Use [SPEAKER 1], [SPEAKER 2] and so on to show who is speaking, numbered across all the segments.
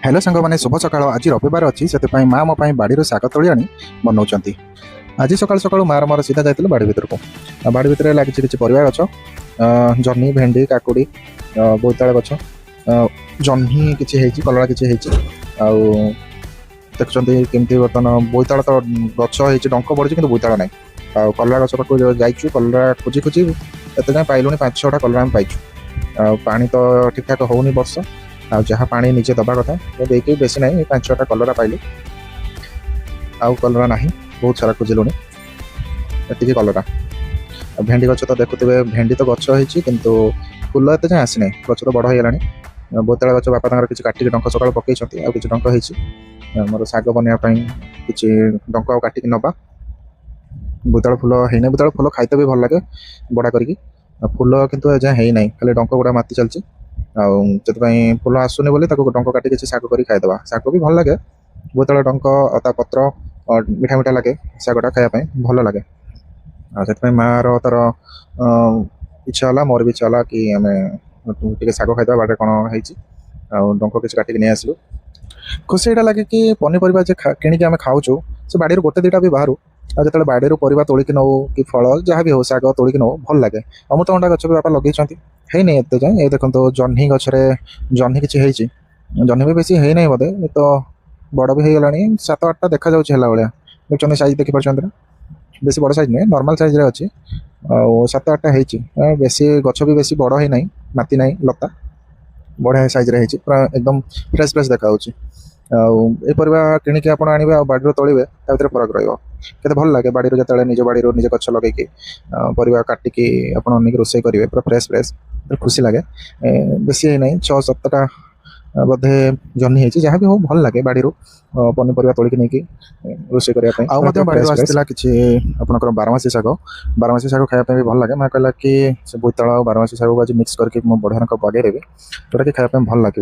[SPEAKER 1] Hello सांग मैंने शुभ सकाळ आज रविवार अच्छी से माँ मो बाड़ी शाग तोली आनी बनाऊँ। आज सकाल सकाल मार मोर सीधा जाइए बाड़ी भर को। बाड़ी भितर लगी किसी परिवा गछ, जह्नी भेंडी काकुड़ी बोईताल गछ, जह्नी किसी कलरा किसी देखुं केमती बर्तमान बोईताल तो गछ हो डंक बढ़ी कि बोईताल ना कलरा गछ पाक जाइचु कलरा खोजी खोजी एत जाए पाइलुनी 5-6टा कलरा आम पाइचु। पानी तो ठीक ठाक होनी वर्ष आ जहाँ पानी निजे दबा कथा तो देखिए बेसी ना 5-6टा कलरा पाइलु आउ कलरा ना बहुत सारा खोजिलुनी एति कलरा। भेंडी गछ तो देखुवे भेंडी तो गछ होती किंतु फुल एत जाए आसी ना गछ तो बड़ होगा। बोतल गछ बापा किसी काटिक डंक सकाल पकई आ कि डंक हो मोर शाग बनवाई कि डंक काटिक नवा। बोतल फुल है बोतल फुल खाइते भी भल लगे बड़ा करके फुल किंतु जाए है ना खाली डंक गुड़ा माति चलती आपाई फुल आसुनी बोली डंक काटी किसी शाग कर खाईदे शाग भी भल लगे। बोतल डंक अता पत्र मीठा मीठा लगे शागटा खायापी भल लगे से मार तार इच्छा है मोर भी इच्छा है कि आम टे शाग खाईदे बाटे कौन हो डंक किसी काटिक नहीं आसलु। खुशी यहाँ लगे कि पनीपरिया किणिक आम खाऊँ से बाड़ी गोटे दुटा भी बाहर जो बाड़ी परिवा तोलिक नौ कि फल जहाँ भी हो शाग तोलिक नौ भल लगे। अमृतभंडा गछ भी बापा लगे है नहीं एत जाए ये देखो जह्नी गचरे जह्नी किसी जह्नी भी बेसी है नहीं बोधे तो बड़ भी हो गला 7-8टा देखा जाऊँगा भाया देखते सैज देखिपार ना बेसी बड़ सैज नुहे नॉर्मल साइज अच्छी 7-8टा है बेसी गछ भी बेसी बड़ है नहीं माती ना लता बढ़िया सैज पूरा एकदम फ्रेश फ्रेश देखा ये परिवा किणिक आप आने बाड़ी तोड़े भर फरक रहा भल लगे बाड़ी जो निज बाड़ी निजे गछ लगे परिवा काटिकी आप रोषे करेंगे पूरा फ्रेश फ्रेश खुशी लगे। बेसी है नहीं 6-7टा बोधे जह्नी है जहाँ भी हो भल लगे बाड़ी पनीपरिया तोलिक नहीं रोषे करने बाड़ी आसाला कि आपंकर बारमासी शाग खायापी भी भल लगे। मैं कहला कि बोईताल और बारमासी शाग आज मिक्स करके बढ़िया बगैरबी जोटा कि खायापी भल लगे।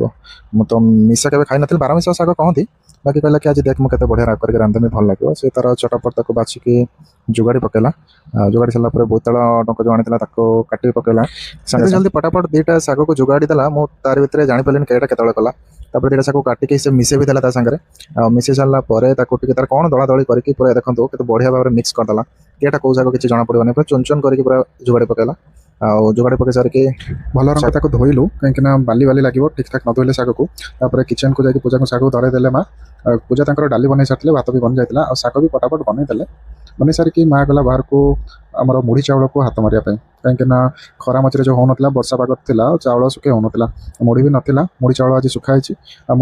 [SPEAKER 1] मुझे तो मिशा के खाई नी बारमासी शाग कहती बाकी कहला कि आज देख मुझे बढ़िया करके रांधमी भल लगे से तार चटपट को बाछिकी जुगाड़ी पकेला जुगाड़ी सारा बोईताल डंक जो आनी काटिक पकेला सागे जल्दी पटापट 2टा शाग को जुगाड़ी देला मु तार भितर जानी पारे कईटा केतले कला तापर 2टा शाग काटिक से मिसे भी देला सागर मिसे सारा तार कौन दला दली करके पूरा देखो के बढ़िया भाव में मिक्स करदेला केटा कौ शाग किसी जना पड़े पूरा चुन चुन करके पूरा जुगाड़ी पकेला जुगाड़ी पकई सारिकी भल रंग धोइलु कहीं बाली बाली लगे ठीक ठाक न धोले शाग को किचन को जाकि पूजा को शाग धरे देले माँ पूजा डाली बन सारे भात भी बन जाता और शाग भी पटापट बनईदे बन सारिकी माँ गला बाहर को आमर मुढ़ी चाउल को हाथ मारे कहीं खरा मझे जो होना वर्षा पाग था चाउल सुखे होना मुढ़ी भी नाला मुढ़ी चाउल आज सुखाई मुढ़ी